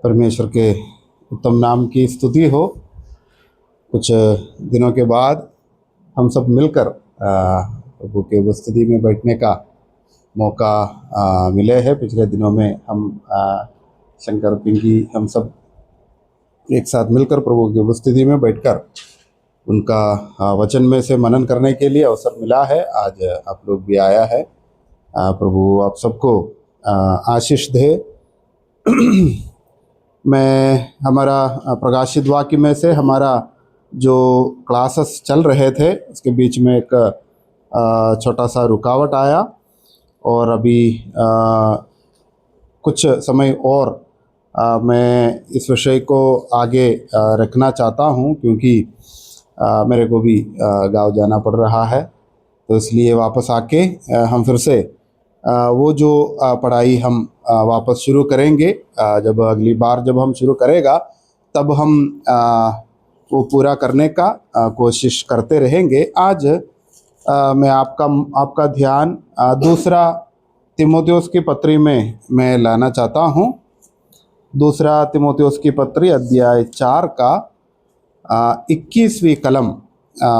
परमेश्वर के उत्तम नाम की स्तुति हो। कुछ दिनों के बाद हम सब मिलकर प्रभु के उपस्थिति में बैठने का मौका मिले हैं। पिछले दिनों में हम शंकर पिंकी हम सब एक साथ मिलकर प्रभु की उपस्थिति में बैठकर उनका वचन में से मनन करने के लिए अवसर मिला है। आज आप लोग भी आया है। प्रभु आप सबको आशीष दे। मैं हमारा प्रकाशित वाक्य में से हमारा जो क्लासेस चल रहे थे उसके बीच में एक छोटा सा रुकावट आया और अभी कुछ समय और मैं इस विषय को आगे रखना चाहता हूं, क्योंकि मेरे को भी गांव जाना पड़ रहा है। तो इसलिए वापस आके हम फिर से वो जो पढ़ाई हम वापस शुरू करेंगे। जब अगली बार जब हम शुरू करेगा तब हम वो पूरा करने का कोशिश करते रहेंगे। आज मैं आपका ध्यान दूसरा तीमुथियुस की पत्री में मैं लाना चाहता हूँ। दूसरा तीमुथियुस की पत्री अध्याय 4 का 21वीं कलम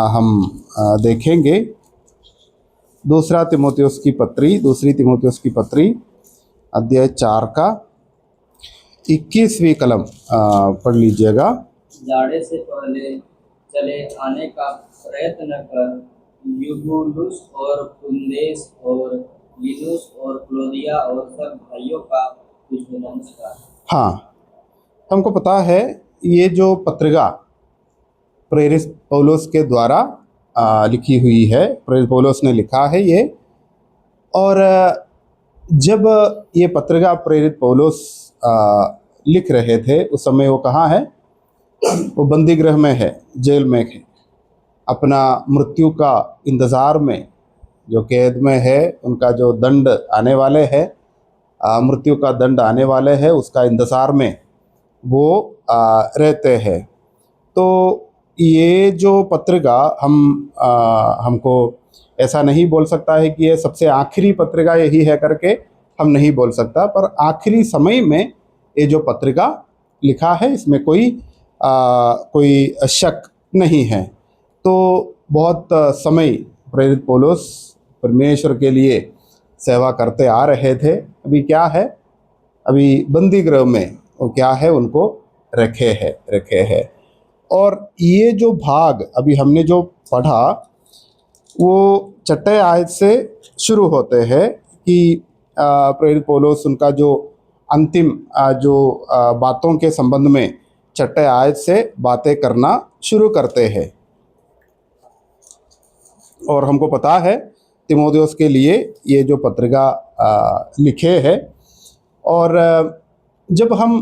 हम देखेंगे। दूसरी तीमुथियुस की पत्री अध्याय 4 का 21वीं कलम पढ़ लीजिएगा। जाड़े से पहले चले आने का प्रयत्न कर, यूबुलुस और पुंदेस और लिनुस और क्लौदिया और सब भाइयों का तुझे नमस्कार। हाँ, हमको पता है ये जो पत्रिका प्रेरित पौलुस के द्वारा लिखी हुई है। प्रेरित पौलुस ने लिखा है ये। और जब ये पत्रिका प्रेरित पौलुस लिख रहे थे उस समय वो कहाँ है? वो बंदी गृह में है, जेल में है, अपना मृत्यु का इंतज़ार में। जो कैद में है उनका जो दंड आने वाले है, मृत्यु का दंड आने वाले है, उसका इंतज़ार में वो रहते हैं। तो ये जो पत्रिका हमको ऐसा नहीं बोल सकता है कि ये सबसे आखिरी पत्रिका यही है करके हम नहीं बोल सकता, पर आखिरी समय में ये जो पत्रिका लिखा है इसमें कोई शक नहीं है। तो बहुत समय प्रेरित पौलुस परमेश्वर के लिए सेवा करते आ रहे थे। अभी क्या है? अभी बंदी गृह में वो क्या है, उनको रखे है। और ये जो भाग अभी हमने जो पढ़ा वो 6 आयत से शुरू होते हैं कि प्रेरित पौलुस उनका जो अंतिम जो बातों के संबंध में 6 आयत से बातें करना शुरू करते हैं। और हमको पता है तीमुथियुस के लिए ये जो पत्रिका लिखे है। और जब हम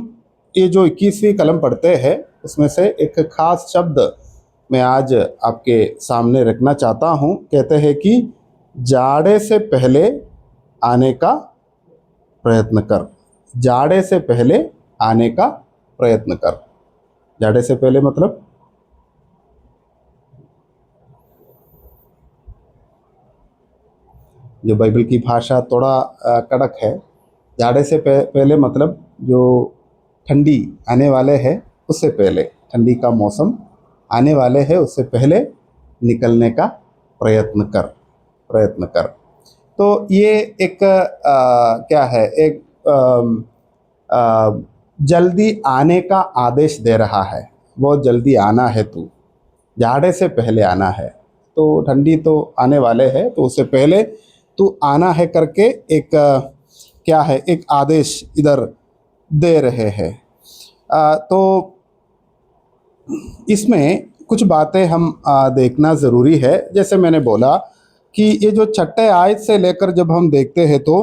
ये जो 21वीं कलम पढ़ते हैं उसमें से एक खास शब्द मैं आज आपके सामने रखना चाहता हूँ। कहते हैं कि जाड़े से पहले आने का प्रयत्न कर। जाड़े से पहले आने का प्रयत्न कर। जाड़े से पहले मतलब जो बाइबल की भाषा थोड़ा कड़क है। जाड़े से पहले मतलब जो ठंडी आने वाले है उससे पहले, ठंडी का मौसम आने वाले है उससे पहले निकलने का प्रयत्न कर। तो ये एक क्या है, एक जल्दी आने का आदेश दे रहा है। बहुत जल्दी आना है तू, जाड़े से पहले आना है। तो ठंडी तो आने वाले है तो उससे पहले तू आना है करके एक क्या है, एक आदेश इधर दे रहे हैं। तो इसमें कुछ बातें हम देखना ज़रूरी है। जैसे मैंने बोला कि ये जो 6 आयत से लेकर जब हम देखते हैं तो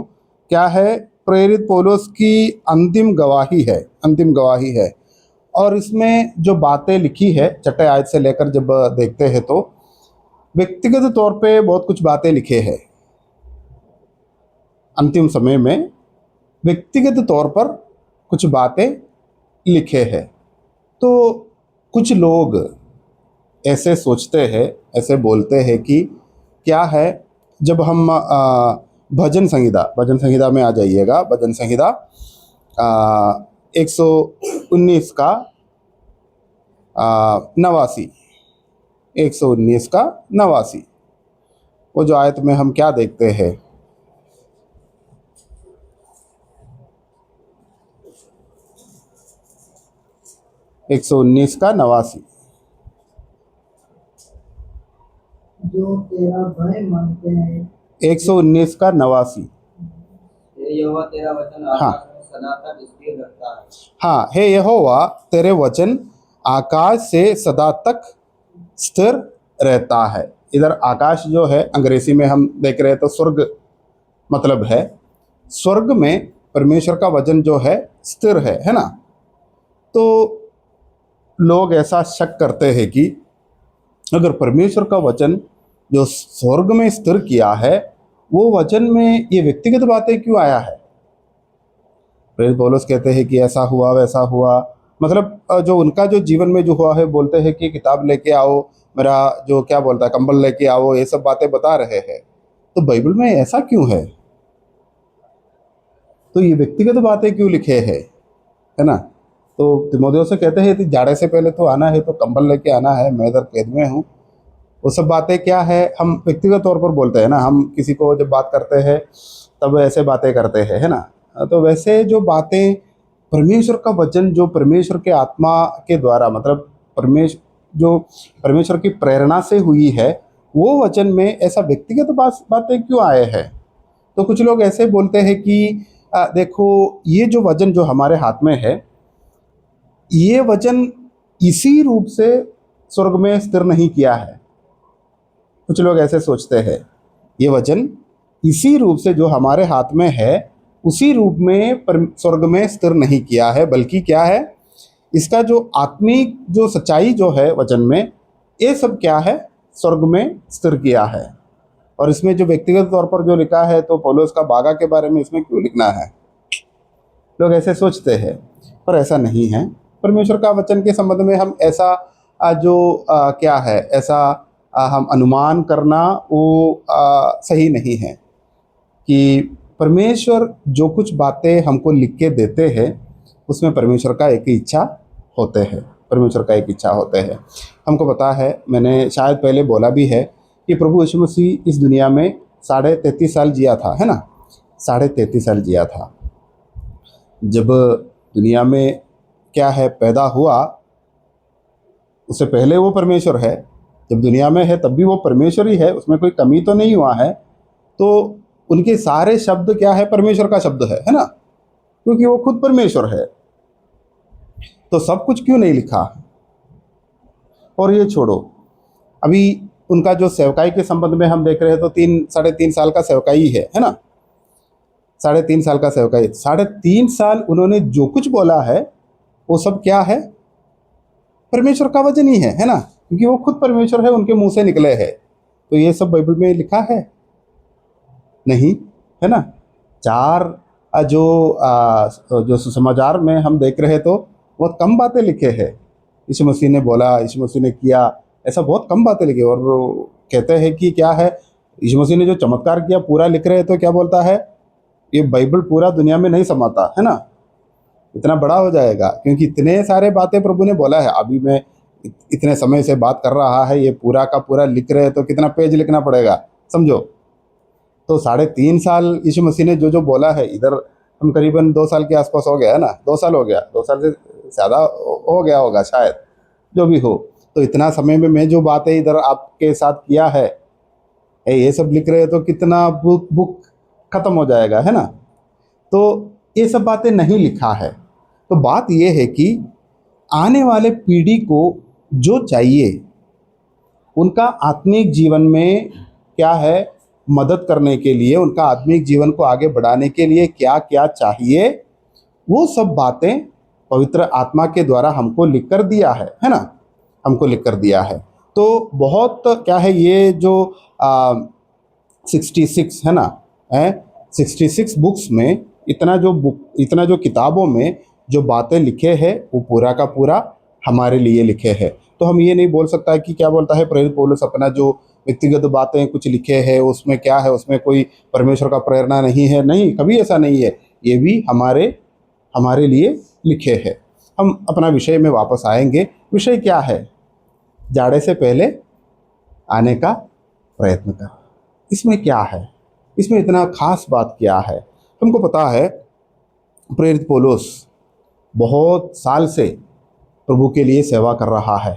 क्या है, प्रेरित पौलुस की अंतिम गवाही है। और इसमें जो बातें लिखी है 6 आयत से लेकर जब देखते हैं तो व्यक्तिगत तौर पे बहुत कुछ बातें लिखे हैं। अंतिम समय में व्यक्तिगत तौर पर कुछ बातें लिखे हैं। तो कुछ लोग ऐसे सोचते हैं, ऐसे बोलते हैं कि क्या है, जब हम भजन संहिता में आ जाइएगा। भजन संहिता 100 119 का 89, 119 का 89, वो जो आयत में हम क्या देखते हैं? एक 119 का 89। जो तेरा भय मानते हैं 119 का 89। हे यहोवा तेरा वचन हाँ। आकाश में सदा तक स्थिर रहता है। हाँ, हे यहोवा तेरे वचन आकाश से सदा तक स्थिर रहता है। इधर आकाश जो है अंग्रेजी में हम देख रहे हैं तो स्वर्ग मतलब है। स्वर्ग में परमेश्वर का वचन जो है स्थिर है ना। तो लोग ऐसा शक करते हैं कि अगर परमेश्वर का वचन जो स्वर्ग में स्थिर किया है, वो वचन में ये व्यक्तिगत बातें क्यों आया है? प्रेरित पौलुस कहते हैं कि ऐसा हुआ वैसा हुआ, मतलब जो उनका जो जीवन में जो हुआ है, बोलते हैं कि किताब लेके आओ, मेरा जो क्या बोलता है कंबल लेके आओ, ये सब बातें बता रहे हैं। तो बाइबल में ऐसा क्यों है? तो ये व्यक्तिगत बातें क्यों लिखे हैं, है ना? तो तीमुथियुस से कहते हैं कि जाड़े से पहले तो आना है तो कंबल लेके आना है, मैं इधर कैद में हूँ। वो सब बातें क्या है, हम व्यक्तिगत तौर पर बोलते हैं ना, हम किसी को जब बात करते हैं तब ऐसे बातें करते हैं, है ना? तो वैसे जो बातें परमेश्वर का वचन जो परमेश्वर के आत्मा के द्वारा, मतलब परमेश्वर की प्रेरणा से हुई है, वो वचन में ऐसा व्यक्तिगत बातें क्यों आए हैं? तो कुछ लोग ऐसे बोलते हैं कि देखो ये जो वचन जो हमारे हाथ में है, ये वचन इसी रूप से स्वर्ग में स्थिर नहीं किया है। कुछ लोग ऐसे सोचते हैं, ये वचन इसी रूप से जो हमारे हाथ में है उसी रूप में स्वर्ग में स्थिर नहीं किया है, बल्कि क्या है, इसका जो आत्मिक जो सच्चाई जो है वचन में, ये सब क्या है, स्वर्ग में स्थिर किया है। और इसमें जो व्यक्तिगत तौर पर जो लिखा है, तो पौलुस का बागा के बारे में इसमें क्यों लिखना है? लोग ऐसे सोचते हैं, पर ऐसा नहीं है। परमेश्वर का वचन के संबंध में हम ऐसा क्या है, ऐसा हम अनुमान करना वो सही नहीं है कि परमेश्वर जो कुछ बातें हमको लिख के देते हैं उसमें परमेश्वर का एक ही इच्छा होते हैं, परमेश्वर का एक इच्छा होते हैं। हमको पता है, मैंने शायद पहले बोला भी है कि प्रभु यीशु मसीह इस दुनिया में 33.5 साल जिया था, है ना? 33.5 साल जिया था। जब दुनिया में क्या है पैदा हुआ, उससे पहले वो परमेश्वर है, जब दुनिया में है तब भी वो परमेश्वर ही है, उसमें कोई कमी तो नहीं हुआ है। तो उनके सारे शब्द क्या है, परमेश्वर का शब्द है ना, क्योंकि वो खुद परमेश्वर है। तो सब कुछ क्यों नहीं लिखा? और ये छोड़ो, अभी उनका जो सेवकाई के संबंध में हम देख रहे हैं तो 3-3.5 साल का सेवकाई है ना? 3.5 साल का सेवकाई, 3.5 साल उन्होंने जो कुछ बोला है वो सब क्या है, परमेश्वर का वचन ही है ना? क्योंकि वो खुद परमेश्वर है, उनके मुंह से निकले हैं। तो ये सब बाइबल में लिखा है नहीं, है ना? जो सुसमाचार में हम देख रहे तो बहुत कम बातें लिखे हैं। यीशु मसीह ने बोला, यीशु मसीह ने किया, ऐसा बहुत कम बातें लिखी। और कहते हैं कि क्या है, यीशु मसीह ने जो चमत्कार किया पूरा लिख रहे हैं, तो क्या बोलता है, ये बाइबल पूरा दुनिया में नहीं समाता, है ना? इतना बड़ा हो जाएगा, क्योंकि इतने सारे बातें प्रभु ने बोला है। अभी मैं इतने समय से बात कर रहा है, ये पूरा का पूरा लिख रहे हैं तो कितना पेज लिखना पड़ेगा, समझो। तो 3.5 साल यीशु मसीह ने जो जो बोला है, इधर हम करीबन 2 साल के आसपास हो गया है ना, 2 साल हो गया, 2 साल से ज़्यादा हो गया होगा शायद, जो भी हो। तो इतना समय में मैं जो बातें इधर आपके साथ किया है, ये सब लिख रहे हैं तो कितना बुक ख़त्म हो जाएगा, है ना? तो ये सब बातें नहीं लिखा है। तो बात ये है कि आने वाले पीढ़ी को जो चाहिए, उनका आत्मिक जीवन में क्या है, मदद करने के लिए, उनका आत्मिक जीवन को आगे बढ़ाने के लिए क्या क्या चाहिए, वो सब बातें पवित्र आत्मा के द्वारा हमको लिख कर दिया है ना? हमको लिख कर दिया है। तो बहुत क्या है, ये जो 66 है ना, 66 बुक्स में इतना जो किताबों में जो बातें लिखे हैं, वो पूरा का पूरा हमारे लिए लिखे हैं। तो हम ये नहीं बोल सकता कि क्या बोलता है प्रेरित पौलुस, अपना जो व्यक्तिगत बातें कुछ लिखे हैं उसमें क्या है, उसमें कोई परमेश्वर का प्रेरणा नहीं है। नहीं, कभी ऐसा नहीं है। ये भी हमारे लिए लिखे हैं। हम अपना विषय में वापस आएंगे। विषय क्या है? जाड़े से पहले आने का प्रयत्न कर। इसमें क्या है? इसमें इतना खास बात क्या है? हमको पता है प्रेरित पौलुस बहुत साल से प्रभु के लिए सेवा कर रहा है,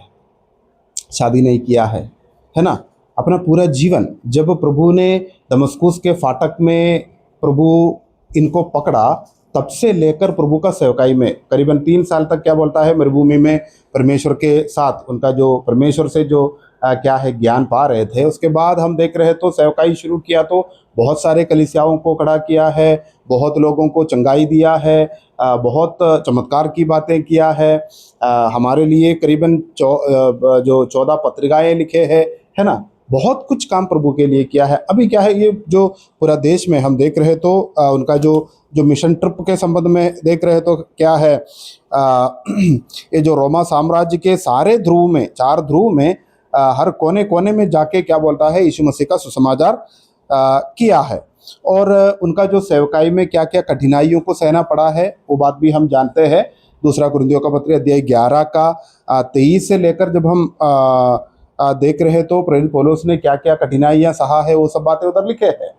शादी नहीं किया है ना? अपना पूरा जीवन, जब प्रभु ने दमस्कुस के फाटक में प्रभु इनको पकड़ा, तब से लेकर प्रभु का सेवकाई में करीबन 3 साल तक क्या बोलता है, मरुभूमि में परमेश्वर के साथ उनका जो परमेश्वर से जो क्या है ज्ञान पा रहे थे। उसके बाद हम देख रहे तो सेवकाई शुरू किया, तो बहुत सारे कलीसियाओं को खड़ा किया है, बहुत लोगों को चंगाई दिया है, बहुत चमत्कार की बातें किया है। हमारे लिए करीबन जो 14 पत्रिकाएं लिखे हैं, है ना? बहुत कुछ काम प्रभु के लिए किया है। अभी क्या है, ये जो पूरा देश में हम देख रहे तो उनका जो मिशन ट्रिप के संबंध में देख रहे तो क्या है, ये जो रोमा साम्राज्य के सारे ध्रुव में, 4 ध्रुव में, हर कोने कोने में जाके क्या बोलता है, यीशु मसीह का सुसमाचार किया है। और उनका जो सेवकाई में क्या क्या कठिनाइयों को सहना पड़ा है, वो बात भी हम जानते हैं। दूसरा कुरिन्थियों का पत्र अध्याय 11 का 23 से लेकर जब हम देख रहे तो प्रेरित पौलुस ने क्या क्या कठिनाइयाँ सहा है, वो सब बातें उधर लिखे हैं।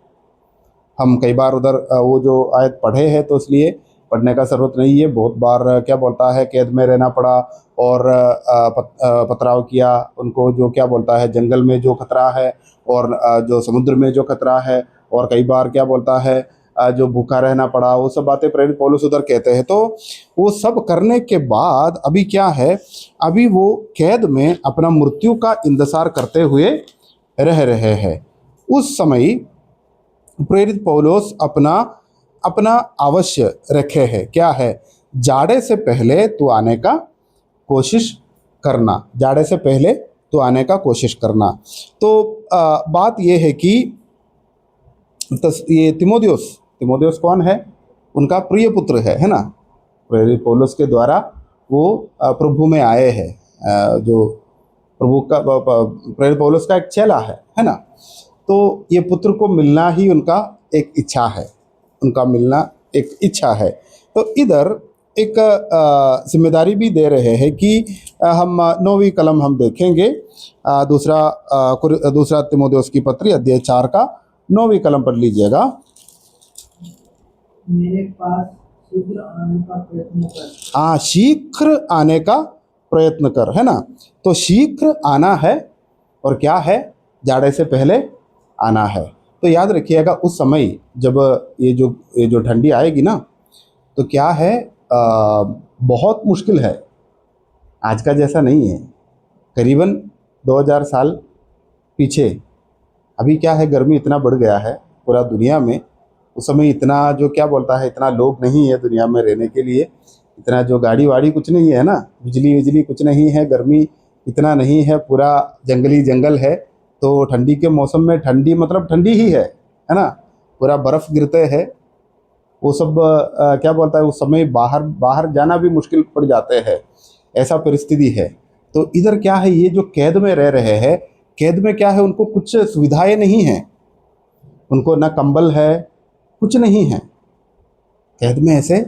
हम कई बार उधर वो जो आयत पढ़े हैं, तो इसलिए पढ़ने का ज़रूरत नहीं है। बहुत बार क्या बोलता है, कैद में रहना पड़ा और पथराव किया उनको, जो क्या बोलता है, जंगल में जो खतरा है और जो समुद्र में जो खतरा है, और कई बार क्या बोलता है जो भूखा रहना पड़ा, वो सब बातें प्रेरित पौलुस उधर कहते हैं। तो वो सब करने के बाद अभी क्या है, अभी वो कैद में अपना मृत्यु का इंतजार करते हुए रह रहे हैं। उस समय प्रेरित पौलुस अपना अपना अवश्य रखे है, क्या है, जाड़े से पहले तो आने का कोशिश करना, जाड़े से पहले तो आने का कोशिश करना। तो बात यह है कि ये तिमोथियुस कौन है? उनका प्रिय पुत्र है ना? प्रेरित पौलुस के द्वारा वो प्रभु में आए हैं, जो प्रभु का प्रेरित पौलुस का एक चेला है ना? तो ये पुत्र को मिलना ही उनका एक इच्छा है, उनका मिलना एक इच्छा है। तो इधर एक जिम्मेदारी भी दे रहे हैं कि हम 9वीं कलम हम देखेंगे, दूसरा तिमोथियुस की पत्री अध्याय 4 का 9वीं कलम पढ़ लीजिएगा। मेरे पास शीघ्र आने का प्रयत्न कर। हाँ, शीघ्र आने का प्रयत्न कर, है ना? तो शीघ्र आना है, और क्या है, जाड़े से पहले आना है। तो याद रखिएगा, उस समय जब ये जो ठंडी आएगी ना, तो क्या है, बहुत मुश्किल है, आज का जैसा नहीं है। करीबन 2000 साल पीछे अभी क्या है, गर्मी इतना बढ़ गया है पूरा दुनिया में। उस समय इतना जो क्या बोलता है, इतना लोग नहीं है दुनिया में रहने के लिए, इतना जो गाड़ी वाड़ी कुछ नहीं है ना, बिजली कुछ नहीं है, गर्मी इतना नहीं है, पूरा जंगली जंगल है। तो ठंडी के मौसम में ठंडी मतलब ठंडी ही है ना? पूरा बर्फ़ गिरते हैं, वो सब क्या बोलता है, उस समय बाहर जाना भी मुश्किल पड़ जाते हैं, ऐसा परिस्थिति है। तो इधर क्या है, ये जो कैद में रह रहे हैं, कैद में क्या है, उनको कुछ सुविधाएं नहीं हैं, उनको ना कंबल है, कुछ नहीं है कैद में ऐसे।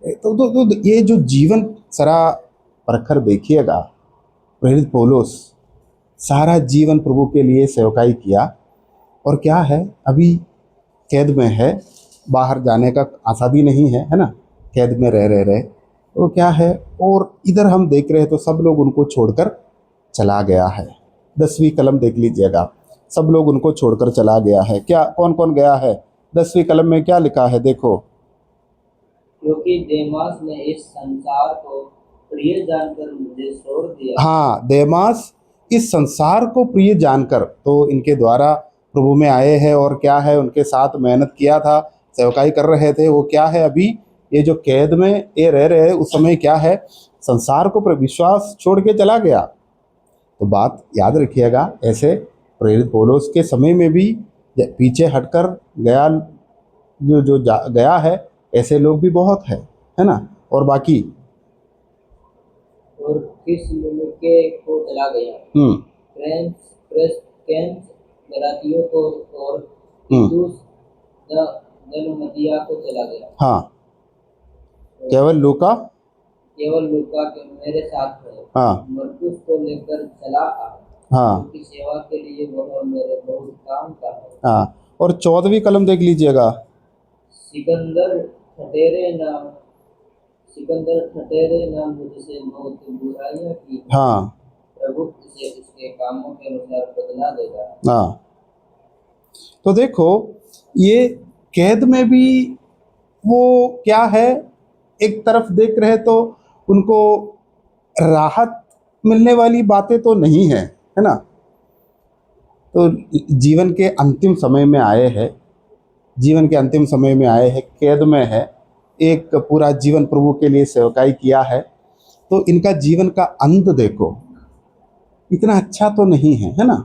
तो ये जो जीवन सरा परखर देखिएगा, प्रेरित पौलुस सारा जीवन प्रभु के लिए सेवकाई किया, और क्या है, अभी कैद में है, बाहर जाने का आज़ादी नहीं है ना? कैद में रह तो क्या है, और इधर हम देख रहे हैं तो सब लोग उनको छोड़कर चला गया है। 10वीं कलम देख लीजिएगा, सब लोग उनको छोड़कर चला गया है। क्या, कौन कौन गया है? 10वीं कलम में क्या लिखा है, देखो। क्योंकि देमास ने इस संसार को प्रिय जानकर मुझे छोड़ दिया। हाँ, देमास इस संसार को प्रिय जानकर तो इनके द्वारा प्रभु में आए हैं, और क्या है, उनके साथ मेहनत किया था, सेवकाई कर रहे थे। वो क्या है, अभी ये जो कैद में ये रह रहे हैं, उस समय क्या है, संसार को विश्वास छोड़ के चला गया। तो बात याद रखिएगा, ऐसे प्रेरित पौलुस के समय में भी पीछे हटकर गया गया है, ऐसे लोग भी बहुत है ना? और बाकी और किस मुल्के को चला गया, फ्रेंच, क्रेसकेंस, गलातियों को, और तीतुस दलमतिया को चला गया। हाँ, केवल लूका केवल लूका के मेरे साथ है। हाँ मरकुस को लेकर चला आ, हाँ क्योंकि सेवा के लिए वह मेरे बहुत काम का है। हाँ। और 14वीं कलम देख लीजिएगा। सिकंदर ठटेरे ना सिकंदर ठटेरे ना मुझसे बहुत बुराइयां की। हाँ प्रभु इसे उसके कामों के अनुसार बदला देगा। हाँ। तो देखो, ये कैद में भी वो क्या है, एक तरफ देख रहे तो उनको राहत मिलने वाली बातें तो नहीं है, है ना। तो जीवन के अंतिम समय में आए हैं, जीवन के अंतिम समय में आए हैं, कैद में है, एक पूरा जीवन प्रभु के लिए सेवकाई किया है। तो इनका जीवन का अंत देखो, इतना अच्छा तो नहीं है, है ना,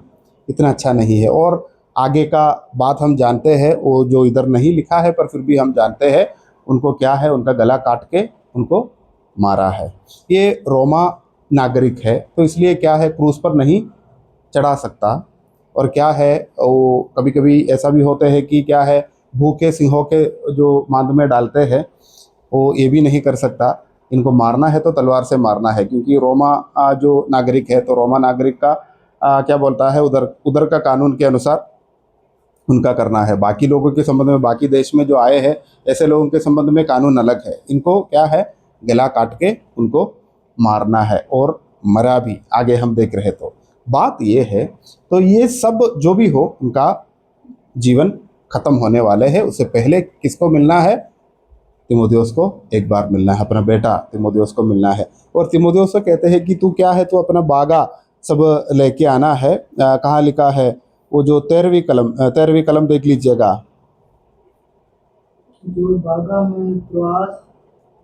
इतना अच्छा नहीं है। और आगे का बात हम जानते हैं, वो जो इधर नहीं लिखा है पर फिर भी हम जानते हैं, उनको क्या है, उनका गला काट के उनको मारा है। ये रोमा नागरिक है, तो इसलिए क्या है, क्रूस पर नहीं चढ़ा सकता। और क्या है, वो कभी कभी ऐसा भी होते हैं कि क्या है, भूखे सिंहों के जो मांद में डालते हैं, वो ये भी नहीं कर सकता। इनको मारना है तो तलवार से मारना है, क्योंकि रोमा जो नागरिक है, तो रोमा नागरिक का क्या बोलता है, उधर उधर का कानून के अनुसार उनका करना है। बाकी लोगों के संबंध में, बाकी देश में जो आए हैं, ऐसे लोगों के संबंध में कानून अलग है। इनको क्या है, गला काट के उनको मारना है, और मरा भी, आगे हम देख रहे। तो बात ये है, तो ये सब जो भी हो, उनका जीवन खत्म होने वाले है। उससे पहले किसको मिलना है, तिमोथियुस को एक बार मिलना है, अपना बेटा तिमोथियुस को मिलना है। और तिमोथियुस को कहते हैं कि तू क्या है, तू अपना बागा सब लेके आना है। कहाँ लिखा है, वो जो 13वीं कलम देख लीजिएगा। जो बागा में प्रवास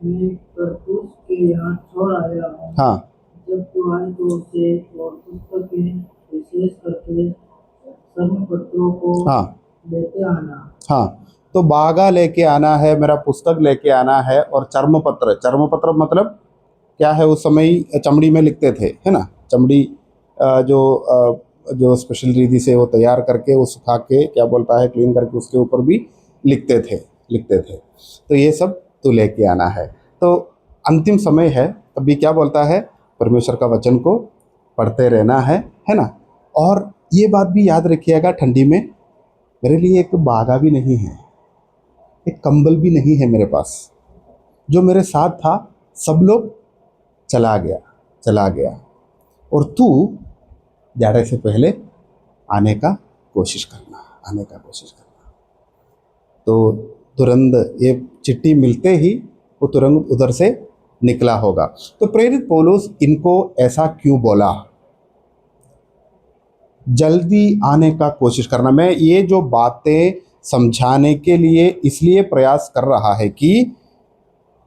में तरतूस के यहाँ छोड़ आया हूँ। हाँ जब तू आए तो उसे और पुस्तकें, विशेष करके सर्व पत्रों को हाँ लेते आना। हाँ। तो बागा लेके आना है, मेरा पुस्तक लेके आना है, और चर्मपत्र, चर्मपत्र मतलब क्या है, उस समय चमड़ी में लिखते थे, है ना। चमड़ी जो स्पेशल रीति से वो तैयार करके, वो सुखा के, क्या बोलता है, क्लीन करके उसके ऊपर भी लिखते थे। तो ये सब तो लेके आना है। तो अंतिम समय है, तभी क्या बोलता है, परमेश्वर का वचन को पढ़ते रहना है ना। और ये बात भी याद रखिएगा, ठंडी में मेरे लिए एक बागा भी नहीं है, एक कंबल भी नहीं है मेरे पास। जो मेरे साथ था सब लोग चला गया, और तू जाड़े से पहले आने का कोशिश करना। तो तुरंत ये चिट्ठी मिलते ही वो तुरंत उधर से निकला होगा। तो प्रेरित पौलुस इनको ऐसा क्यों बोला, जल्दी आने का कोशिश करना। मैं ये जो बातें समझाने के लिए इसलिए प्रयास कर रहा है कि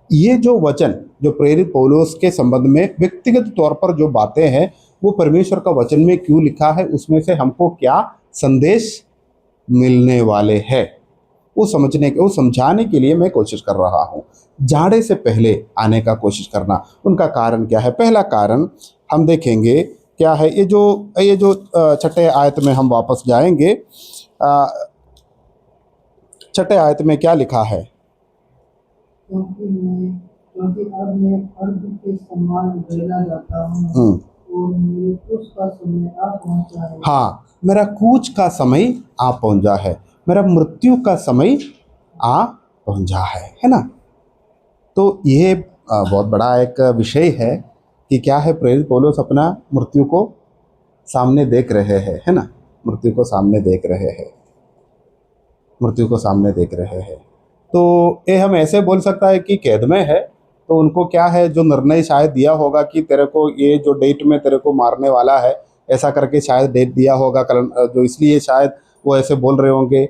ये जो वचन, जो प्रेरित पौलुस के संबंध में व्यक्तिगत तौर पर जो बातें हैं, वो परमेश्वर का वचन में क्यों लिखा है, उसमें से हमको क्या संदेश मिलने वाले हैं, वो समझाने के लिए मैं कोशिश कर रहा हूँ। जाड़े से पहले आने का कोशिश करना, उनका कारण क्या है। पहला कारण हम देखेंगे क्या है, ये जो छठे आयत में हम वापस जाएंगे। छठे आयत में क्या लिखा है, क्योंकि अब मैं अर्ध के समान बदला जाता हूँ और मेरे कूच का समय आ पहुँचा है। हाँ, मेरा कूच का समय आ पहुँचा है, मेरा मृत्यु का समय आ पहुँचा है ना। तो ये बहुत बड़ा एक विषय है कि क्या है, प्रेरित पौलुस अपना मृत्यु को सामने देख रहे हैं, है ना, मृत्यु को सामने देख रहे हैं। तो ये हम ऐसे बोल सकता है कि कैद में है, तो उनको क्या है, जो निर्णय शायद दिया होगा कि तेरे को ये जो डेट में तेरे को मारने वाला है, ऐसा करके शायद डेट दिया होगा, जो इसलिए शायद वो ऐसे बोल रहे होंगे,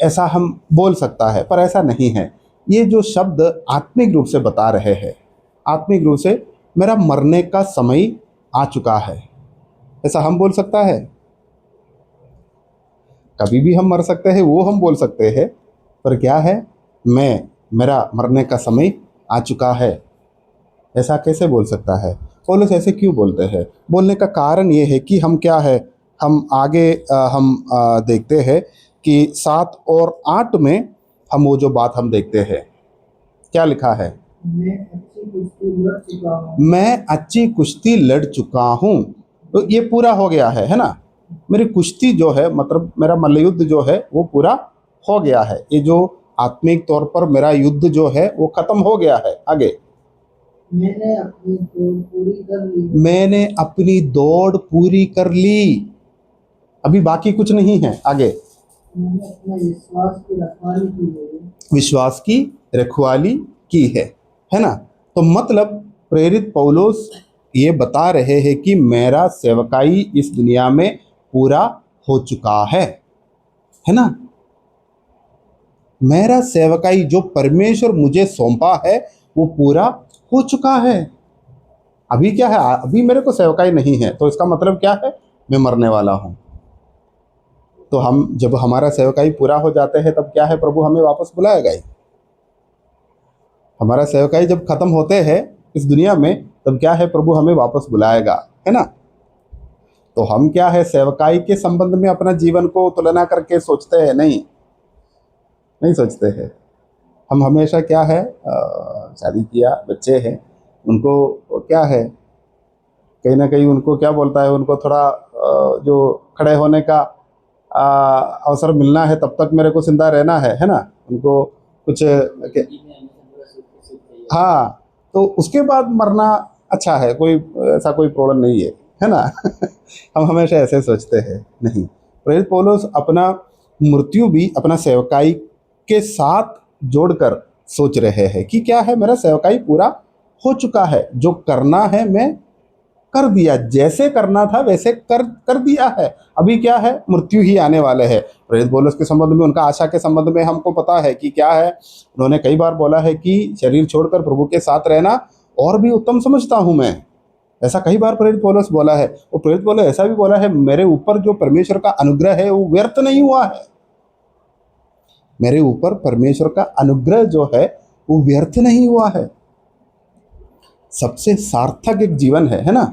ऐसा हम बोल सकता है, पर ऐसा नहीं है। ये जो शब्द आत्मिक रूप से बता रहे हैं, आत्मिक रूप से मेरा मरने का समय आ चुका है, ऐसा हम बोल सकता है। कभी भी हम मर सकते हैं, वो हम बोल सकते हैं, पर क्या है, मेरा मरने का समय आ चुका है, ऐसा कैसे बोल सकता है। पौलुस ऐसे क्यों बोलते हैं, बोलने का कारण ये है कि हम क्या है, हम आगे देखते हैं कि 7 और 8 में हम वो जो बात हम देखते हैं, क्या लिखा है, मैं अच्छी कुश्ती लड़ चुका हूँ। मैं अच्छी कुश्ती लड़ चुका हूँ, तो ये पूरा हो गया है ना। मेरी कुश्ती जो है मतलब मेरा मल्लयुद्ध जो है वो पूरा हो गया है। ये जो आत्मिक तौर पर मेरा युद्ध जो है वो खत्म हो गया है। आगे, मैंने अपनी दौड़ पूरी कर ली है। मैंने अपनी दौड़ पूरी कर ली, अभी बाकी कुछ नहीं है। आगे, मैंने अपने विश्वास की रखवाली की है। विश्वास की रखवाली की है ना। तो मतलब प्रेरित पौलुस ये बता रहे हैं कि मेरा सेवकाई इस दुनिया में पूरा हो चुका है ना। मेरा सेवकाई जो परमेश्वर मुझे सौंपा है वो पूरा हो चुका है। अभी क्या है, अभी मेरे को सेवकाई नहीं है, तो इसका मतलब क्या है, मैं मरने वाला हूँ। तो हम जब हमारा सेवकाई पूरा हो जाते हैं तब क्या है, प्रभु हमें वापस बुलाएगा ही। हमारा सेवकाई जब खत्म होते हैं इस दुनिया में तब क्या है, प्रभु हमें वापस बुलाएगा, है ना। तो हम क्या है, सेवकाई के संबंध में अपना जीवन को तुलना करके सोचते हैं, नहीं सोचते हैं। हम हमेशा क्या है, शादी किया, बच्चे हैं, उनको क्या है, कहीं ना कहीं उनको क्या बोलता है, उनको थोड़ा जो खड़े होने का अवसर मिलना है, तब तक मेरे को जिंदा रहना है ना। उनको कुछ जिंदगी में हमेशा पूरा सुख सुख चाहिए। हाँ, तो उसके बाद मरना अच्छा है, कोई ऐसा कोई प्रॉब्लम नहीं है ना। हम हमेशा ऐसे सोचते हैं, नहीं। प्रेरित पौलुस अपना मृत्यु भी अपना सेवकाई के साथ जोड़कर सोच रहे हैं कि क्या है, मेरा सेवकाई पूरा हो चुका है, जो करना है मैं कर दिया, जैसे करना था वैसे कर कर दिया है। अभी क्या है, मृत्यु ही आने वाले है। प्रेरित पौलुस के संबंध में, उनका आशा के संबंध में हमको पता है कि क्या है, उन्होंने कई बार बोला है कि शरीर छोड़कर प्रभु के साथ रहना और भी उत्तम समझता हूं मैं। ऐसा कई बार प्रेरित पौलुस बोला है। और प्रेरित पौलुस ऐसा भी बोला है, मेरे ऊपर जो परमेश्वर का अनुग्रह है वो व्यर्थ नहीं हुआ है। मेरे ऊपर परमेश्वर का अनुग्रह जो है वो व्यर्थ नहीं हुआ है। सबसे सार्थक एक जीवन है ना।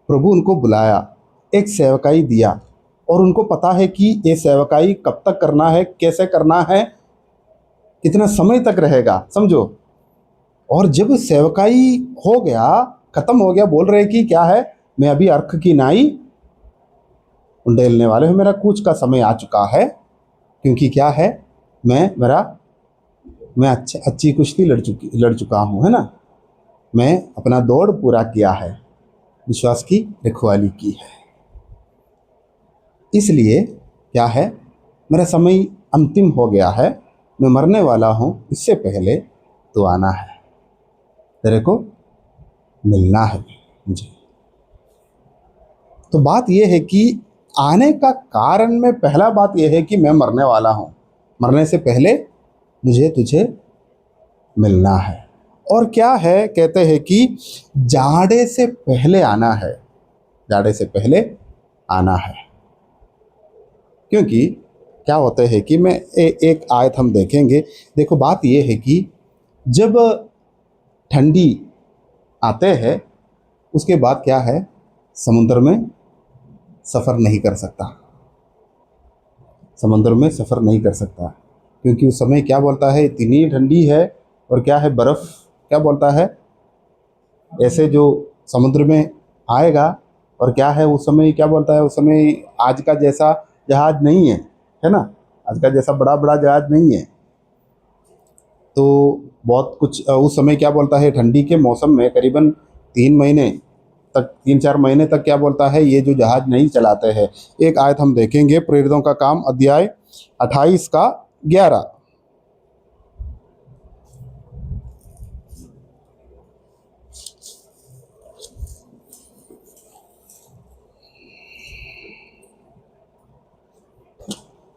प्रभु उनको बुलाया, एक सेवकाई दिया, और उनको पता है कि ये सेवकाई कब तक करना है, कैसे करना है, कितना समय तक रहेगा, समझो। और जब सेवकाई हो गया, खत्म हो गया, बोल रहे कि क्या है, मैं अभी अर्क की नाई उंडेलने वाले हूँ, मेरा कूच का समय आ चुका है। क्योंकि क्या है, मैं अच्छी कुश्ती लड़ चुका हूँ, है ना। मैं अपना दौड़ पूरा किया है, विश्वास की रखवाली की है। इसलिए क्या है, मेरा समय अंतिम हो गया है, मैं मरने वाला हूँ, इससे पहले तो आना है, तेरे को मिलना है मुझे। तो बात यह है कि आने का कारण में पहला बात यह है कि मैं मरने वाला हूँ, मरने से पहले मुझे तुझे मिलना है। और क्या है, कहते हैं कि जाड़े से पहले आना है, जाड़े से पहले आना है। क्योंकि क्या होता है कि मैं एक आयत हम देखेंगे। देखो, बात यह है कि जब ठंडी आते हैं उसके बाद क्या है, समुद्र में सफ़र नहीं कर सकता, समुद्र में सफ़र नहीं कर सकता। क्योंकि उस समय क्या बोलता है, इतनी ठंडी है, और क्या है, बर्फ़ क्या बोलता है, ऐसे जो समुद्र में आएगा। और क्या है, उस समय क्या बोलता है, उस समय आज का जैसा जहाज नहीं है ना, आज का जैसा बड़ा बड़ा जहाज नहीं है। तो बहुत कुछ उस समय क्या बोलता है, ठंडी के मौसम में करीबन 3-4 महीने तक क्या बोलता है, ये जो जहाज नहीं चलाते हैं। एक आयत हम देखेंगे, प्रेरितों का काम अध्याय 28 का 11।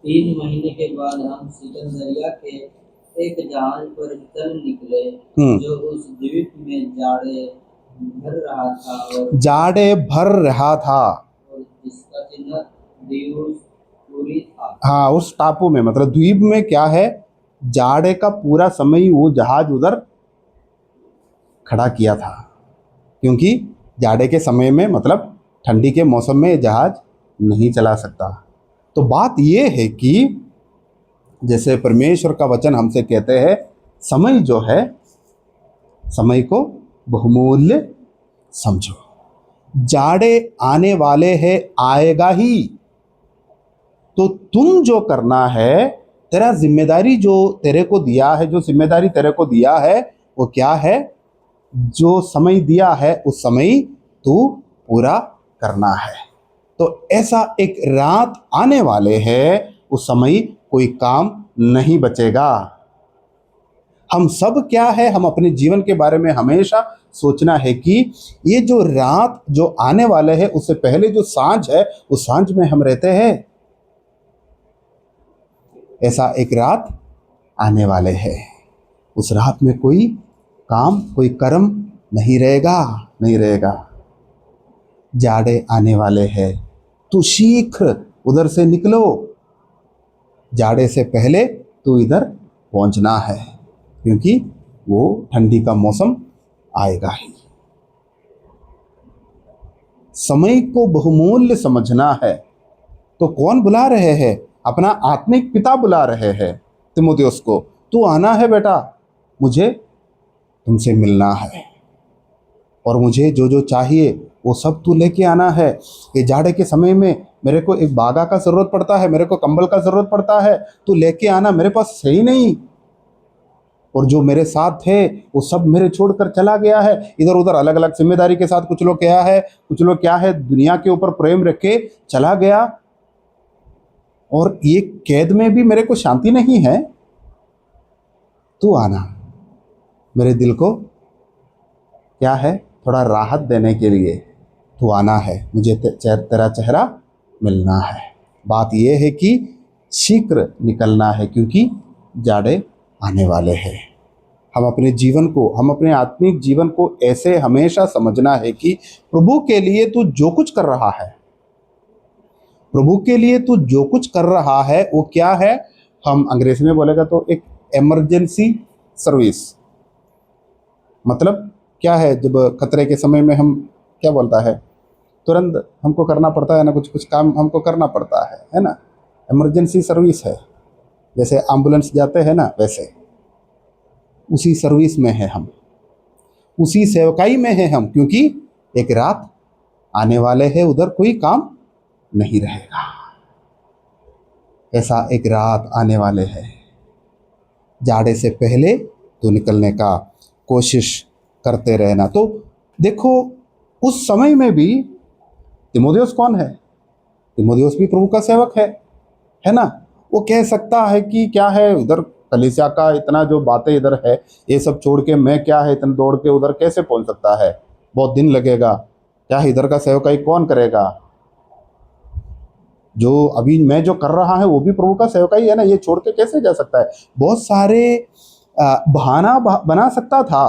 तीन महीने के बाद हम सिकंदरिया के एक जहाज पर चल निकले, जो उस द्वीप में जाड़े भर रहा था, और जिसका चिन्ह दियुस पूरी था। हाँ, उस टापू में, मतलब द्वीप में क्या है, जाड़े का पूरा समय वो जहाज उधर खड़ा किया था। क्योंकि जाड़े के समय में, मतलब ठंडी के मौसम में जहाज नहीं चला सकता। तो बात ये है कि जैसे परमेश्वर का वचन हमसे कहते हैं, समय जो है, समय को बहुमूल्य समझो। जाड़े आने वाले हैं, आएगा ही, तो तुम जो करना है, तेरा जिम्मेदारी जो तेरे को दिया है, जो जिम्मेदारी तेरे को दिया है वो क्या है? जो समय दिया है उस समय तू पूरा करना है। तो ऐसा एक रात आने वाले है, उस समय कोई काम नहीं बचेगा। हम सब क्या है, हम अपने जीवन के बारे में हमेशा सोचना है कि ये जो रात जो आने वाले है, उससे पहले जो सांझ है, उस सांझ में हम रहते हैं। ऐसा एक रात आने वाले है, उस रात में कोई काम, कोई कर्म नहीं रहेगा, नहीं रहेगा। जाड़े आने वाले हैं, तू शीघ्र उधर से निकलो, जाड़े से पहले तू इधर पहुंचना है, क्योंकि वो ठंडी का मौसम आएगा ही। समय को बहुमूल्य समझना है। तो कौन बुला रहे हैं? अपना आत्मिक पिता बुला रहे हैं तीमुथियुस को, तू आना है बेटा, मुझे तुमसे मिलना है, और मुझे जो जो चाहिए वो सब तू लेके आना है। ये जाड़े के समय में मेरे को एक बागा का ज़रूरत पड़ता है, मेरे को कंबल का ज़रूरत पड़ता है, तू लेके आना, मेरे पास है ही नहीं। और जो मेरे साथ थे वो सब मेरे छोड़कर चला गया है, इधर उधर अलग अलग जिम्मेदारी के साथ। कुछ लोग क्या है, कुछ लोग क्या है, दुनिया के ऊपर प्रेम रख के चला गया, और ये कैद में भी मेरे को शांति नहीं है। तू आना, मेरे दिल को क्या है, थोड़ा राहत देने के लिए तू आना है, मुझे तेरा चेहरा मिलना है। बात यह है कि शीघ्र निकलना है, क्योंकि जाड़े आने वाले हैं। हम अपने जीवन को, हम अपने आत्मिक जीवन को ऐसे हमेशा समझना है कि प्रभु के लिए तू जो कुछ कर रहा है, प्रभु के लिए तू जो कुछ कर रहा है वो क्या है, हम अंग्रेजी में बोलेगा तो एक इमरजेंसी सर्विस। मतलब क्या है, जब खतरे के समय में हम क्या बोलता है, तुरंत हमको करना पड़ता है ना, कुछ कुछ काम हमको करना पड़ता है ना। इमरजेंसी सर्विस है, जैसे एम्बुलेंस जाते हैं ना, वैसे उसी सर्विस में है हम, उसी सेवकाई में है हम, क्योंकि एक रात आने वाले हैं, उधर कोई काम नहीं रहेगा। ऐसा एक रात आने वाले है, जाड़े से पहले तो निकलने का कोशिश करते रहना। तो देखो, उस समय में भी तीमुथियुस कौन है? तीमुथियुस भी प्रभु का सेवक है ना। वो कह सकता है कि क्या है, उधर कलीसिया का इतना जो बातें इधर है, ये सब छोड़ के मैं क्या है इतना दौड़ के उधर कैसे पहुंच सकता है, बहुत दिन लगेगा, क्या इधर का सेवकाई कौन करेगा, जो अभी मैं जो कर रहा है वो भी प्रभु का सेवकाई है ना, ये छोड़ के कैसे जा सकता है। बहुत सारे बहाना बना सकता था,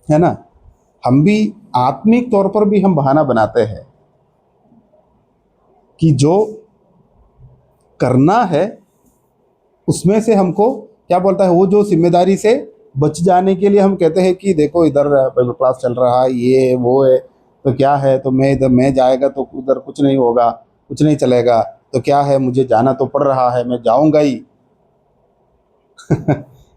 है ना। हम भी आत्मिक तौर पर भी हम बहाना बनाते हैं कि जो करना है उसमें से हमको क्या बोलता है, वो जो जिम्मेदारी से बच जाने के लिए हम कहते हैं कि देखो इधर बाइबल क्लास चल रहा है, ये वो है, तो क्या है, तो मैं इधर मैं जाएगा तो उधर कुछ नहीं होगा, कुछ नहीं चलेगा, तो क्या है, मुझे जाना तो पड़ रहा है, मैं जाऊंगा ही।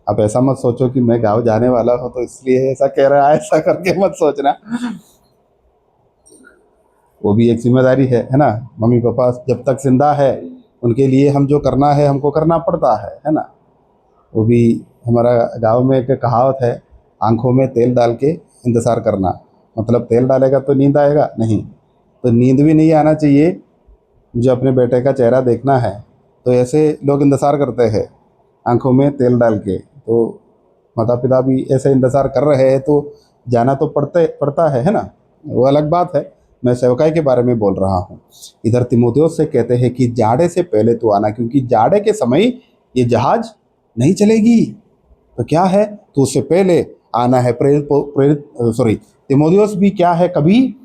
अब ऐसा मत सोचो कि मैं गाँव जाने वाला हूँ तो इसलिए ऐसा कह रहा है, ऐसा करके मत सोचना। वो भी एक जिम्मेदारी है ना। मम्मी पापा जब तक जिंदा है उनके लिए हम जो करना है हमको करना पड़ता है ना। वो भी हमारा गांव में एक कहावत है, आंखों में तेल डाल के इंतज़ार करना। मतलब तेल डालेगा तो नींद आएगा नहीं, तो नींद भी नहीं आना चाहिए, मुझे अपने बेटे का चेहरा देखना है, तो ऐसे लोग इंतज़ार करते हैं आंखों में तेल डाल के। तो माता पिता भी ऐसे इंतज़ार कर रहे हैं तो जाना तो पड़ता है ना। वो अलग बात है, मैं सेवकाई के बारे में बोल रहा हूँ। इधर तीमुथियुस से कहते हैं कि जाड़े से पहले तो आना, क्योंकि जाड़े के समय ये जहाज नहीं चलेगी, तो क्या है, तो उससे पहले आना है। तीमुथियुस भी क्या है, कभी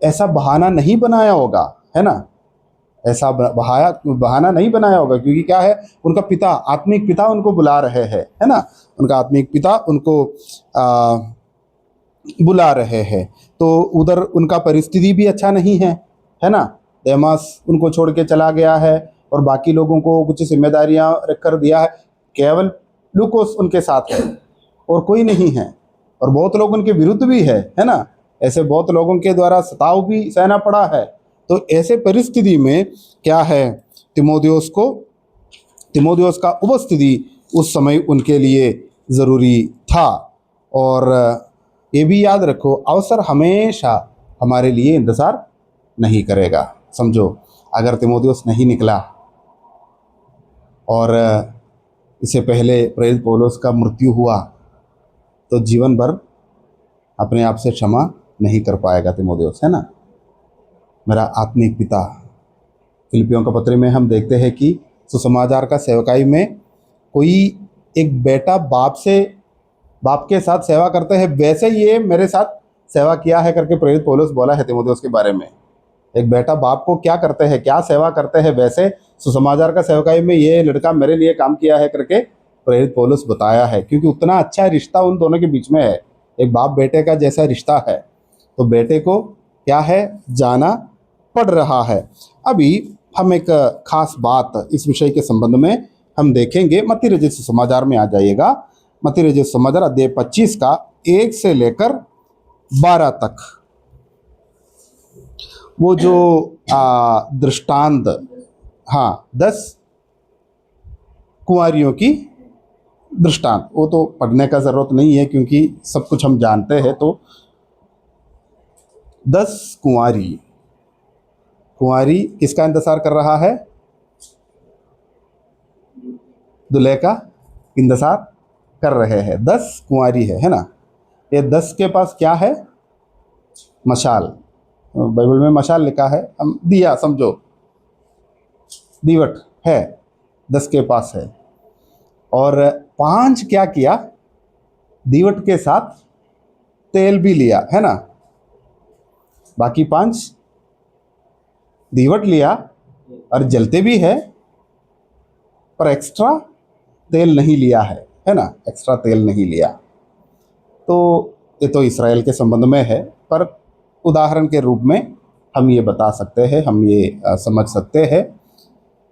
ऐसा बहाना नहीं बनाया होगा, है ना, ऐसा बहाना नहीं बनाया होगा, क्योंकि क्या है, उनका पिता, आत्मिक पिता उनको बुला रहे हैं, है ना, उनका आत्मिक पिता उनको बुला रहे हैं। तो उधर उनका परिस्थिति भी अच्छा नहीं है ना। देमास उनको छोड़ के चला गया है और बाकी लोगों को कुछ जिम्मेदारियां रख कर दिया है, केवल लूकोस उनके साथ है। और कोई नहीं है, और बहुत लोग उनके विरुद्ध भी है ना। ऐसे बहुत लोगों के द्वारा सताव भी सहना पड़ा है। तो ऐसे परिस्थिति में क्या है, तिमोथियुस का उपस्थिति उस समय उनके लिए ज़रूरी था। और ये भी याद रखो, अवसर हमेशा हमारे लिए इंतज़ार नहीं करेगा। समझो, अगर तिमोथियुस नहीं निकला और इससे पहले प्रेरित पौलुस का मृत्यु हुआ, तो जीवन भर अपने आप से क्षमा नहीं कर पाएगा तिमोथियुस, है ना। मेरा आत्मिक पिता, फिलिपियों का पत्र में हम देखते हैं कि सुसमाचार का सेवकाई में कोई एक बेटा बाप के साथ सेवा करते हैं, वैसे ये मेरे साथ सेवा किया है करके प्रेरित पौलुस बोला है तिमोथियुस के बारे में। एक बेटा बाप को क्या करते हैं, क्या सेवा करते हैं, वैसे सुसमाचार का सेवकाई में ये लड़का मेरे लिए काम किया है करके प्रेरित पौलुस बताया है, क्योंकि उतना अच्छा रिश्ता उन दोनों के बीच में है, एक बाप बेटे का जैसा रिश्ता है। तो बेटे को क्या है, जाना पड़ रहा है। अभी हम एक खास बात इस विषय के संबंध में हम देखेंगे। मत्ती रचित सुसमाचार में आ जाइएगा, मत्ती रचित सुसमाचार अध्याय 25 का 1 से लेकर 12 तक। वो जो दृष्टांत, हाँ, 10 कुंवारियों की दृष्टांत, वो तो पढ़ने का ज़रूरत नहीं है क्योंकि सब कुछ हम जानते हैं। तो 10 कुंवारी किसका इंतज़ार कर रहा है, दूल्हे का इंतज़ार कर रहे हैं। 10 कुंवारी है ना। ये 10 के पास क्या है, मशाल, बाइबल में मशाल लिखा है, हम दिया समझो, दीवट है, 10 के पास है। और 5 क्या किया, दीवट के साथ तेल भी लिया, है ना। बाकी 5 दीवट लिया और जलते भी है, पर एक्स्ट्रा तेल नहीं लिया है ना, एक्स्ट्रा तेल नहीं लिया। तो ये तो इसराइल के संबंध में है, पर उदाहरण के रूप में हम ये बता सकते हैं, हम ये समझ सकते हैं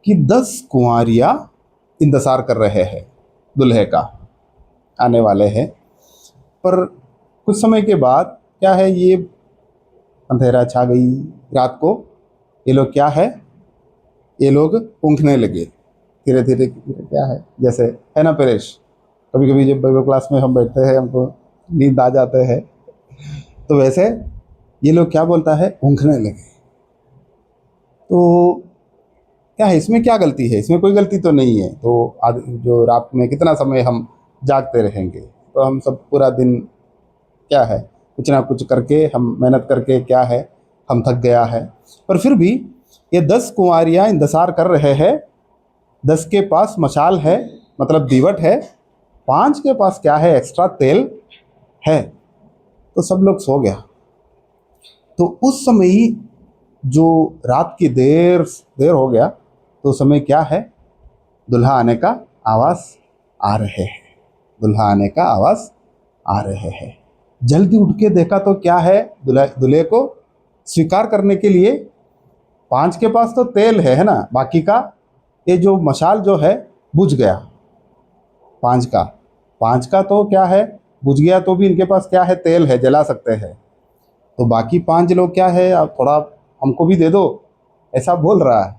कि 10 कुंवारियाँ इंतज़ार कर रहे हैं, दूल्हे का आने वाले हैं। पर कुछ समय के बाद क्या है, ये अंधेरा छा गई, रात को ये लोग क्या है, ये लोग ऊँघने लगे धीरे धीरे। क्या है, जैसे है ना परेश, कभी कभी जब बाइबल क्लास में हम बैठते हैं हमको नींद आ जाते हैं, तो वैसे ये लोग क्या बोलता है, ऊँघने लगे। तो क्या है, इसमें क्या गलती है, इसमें कोई गलती तो नहीं है। तो जो रात में कितना समय हम जागते रहेंगे, तो हम सब पूरा दिन क्या है, कुछ ना कुछ करके, हम मेहनत करके क्या है, हम थक गया है। पर फिर भी ये 10 कुंवारियाँ इंतज़ार कर रहे हैं। 10 के पास मशाल है, मतलब दीवट है, 5 के पास क्या है, एक्स्ट्रा तेल है। तो सब लोग सो गया। तो उस समय ही जो रात की देर हो गया, तो उस समय क्या है, दुल्हा आने का आवाज़ आ रहे हैं, दुल्हा आने का आवाज़ आ रहे हैं। जल्दी उठ के देखा तो क्या है, दूल्हे को स्वीकार करने के लिए 5 के पास तो तेल है ना, बाकी का ये जो मशाल जो है बुझ गया। 5 का तो क्या है, बुझ गया, तो भी इनके पास क्या है, तेल है, जला सकते हैं। तो बाकी 5 लोग क्या है, आप थोड़ा हमको भी दे दो, ऐसा बोल रहा है।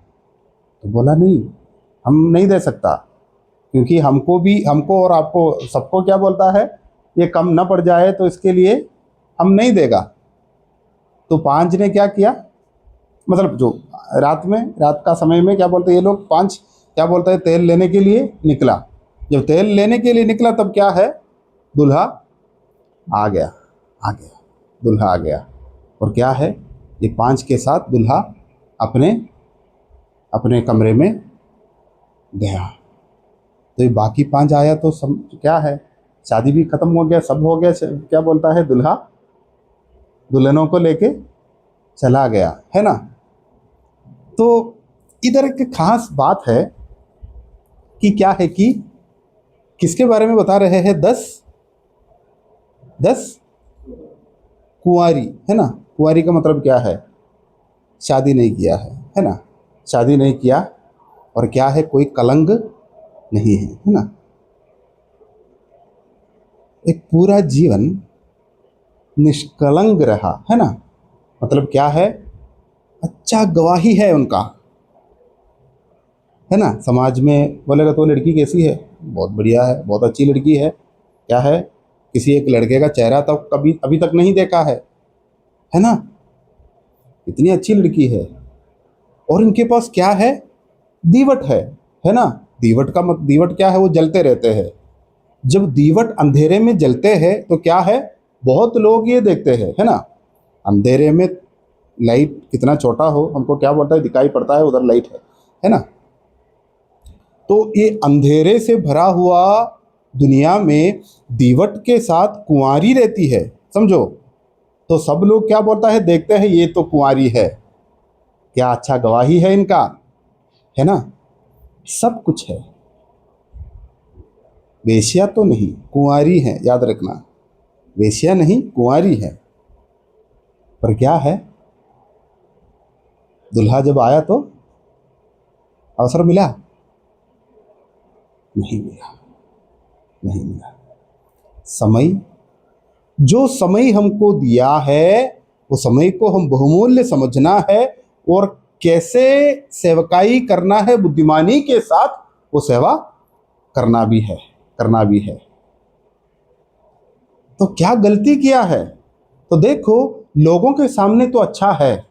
तो बोला नहीं, हम नहीं दे सकता, क्योंकि हमको और आपको सबको क्या बोलता है, ये कम ना पड़ जाए, तो इसके लिए हम नहीं देगा। तो 5 ने क्या किया, मतलब जो रात का समय में क्या बोलते हैं ये लोग, 5 क्या बोलते हैं, तेल लेने के लिए निकला। जब तेल लेने के लिए निकला तब क्या है, दूल्हा आ गया, दूल्हा आ गया। और क्या है, ये 5 के साथ दूल्हा अपने अपने कमरे में गया। तो ये बाकी 5 आया तो सब क्या है, शादी भी ख़त्म हो गया, सब हो गया। क्या बोलता है, दूल्हा दुल्हनों को लेके चला गया, है ना। तो इधर एक खास बात है कि क्या है कि किसके बारे में बता रहे हैं, 10 कुंवारी, है ना। कुंवारी का मतलब क्या है, शादी नहीं किया है ना, शादी नहीं किया, और क्या है, कोई कलंक नहीं है, है ना। एक पूरा जीवन निष्कलंक रहा, है ना। मतलब क्या है, अच्छा गवाही है उनका, है ना। समाज में बोलेगा तो लड़की कैसी है, बहुत बढ़िया है, बहुत अच्छी लड़की है। क्या है, किसी एक लड़के का चेहरा तो कभी अभी तक नहीं देखा है ना। इतनी अच्छी लड़की है और इनके पास क्या है, दीवट है ना। दीवट क्या है, वो जलते रहते हैं। जब दीवट अंधेरे में जलते हैं तो क्या है, बहुत लोग ये देखते हैं, है ना। अंधेरे में लाइट कितना छोटा हो, हमको क्या बोलता है, दिखाई पड़ता है उधर लाइट है ना। तो ये अंधेरे से भरा हुआ दुनिया में दीवट के साथ कुंवारी रहती है, समझो। तो सब लोग क्या बोलता है, देखते हैं ये तो कुंवारी है, क्या अच्छा गवाही है इनका, है ना। सब कुछ है, वेश्या तो नहीं, कुंवारी है, याद रखना। वेश्या नहीं, कुंवारी है। पर क्या है, दुल्हा जब आया तो अवसर मिला, नहीं मिला, नहीं मिला। समय, जो समय हमको दिया है वो समय को हम बहुमूल्य समझना है और कैसे सेवकाई करना है, बुद्धिमानी के साथ वो सेवा करना भी है। तो क्या गलती किया है, तो देखो लोगों के सामने तो अच्छा है,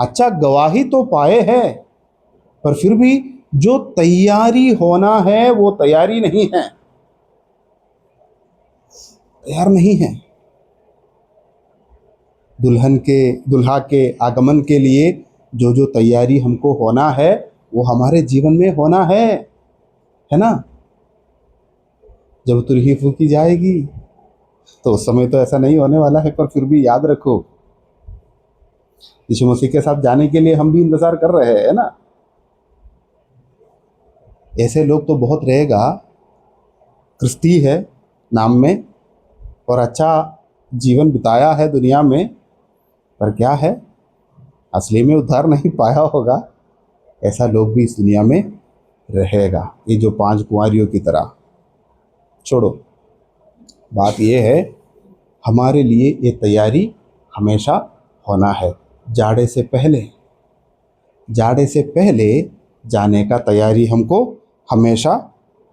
अच्छा गवाही तो पाए है, पर फिर भी जो तैयारी होना है वो तैयारी नहीं है, तैयार नहीं है। दुल्हा के आगमन के लिए जो जो तैयारी हमको होना है वो हमारे जीवन में होना है ना। जब तुरही फूकी जाएगी तो उस समय तो ऐसा नहीं होने वाला है, पर फिर भी याद रखो, यीशु मसीह के साथ जाने के लिए हम भी इंतजार कर रहे हैं, है ना। ऐसे लोग तो बहुत रहेगा, क्रिस्ती है नाम में और अच्छा जीवन बिताया है दुनिया में, पर क्या है, असली में उद्धार नहीं पाया होगा। ऐसा लोग भी इस दुनिया में रहेगा, ये जो 5 कुंवारियों की तरह। छोड़ो, बात ये है, हमारे लिए ये तैयारी हमेशा होना है। जाड़े से पहले जाने का तैयारी हमको हमेशा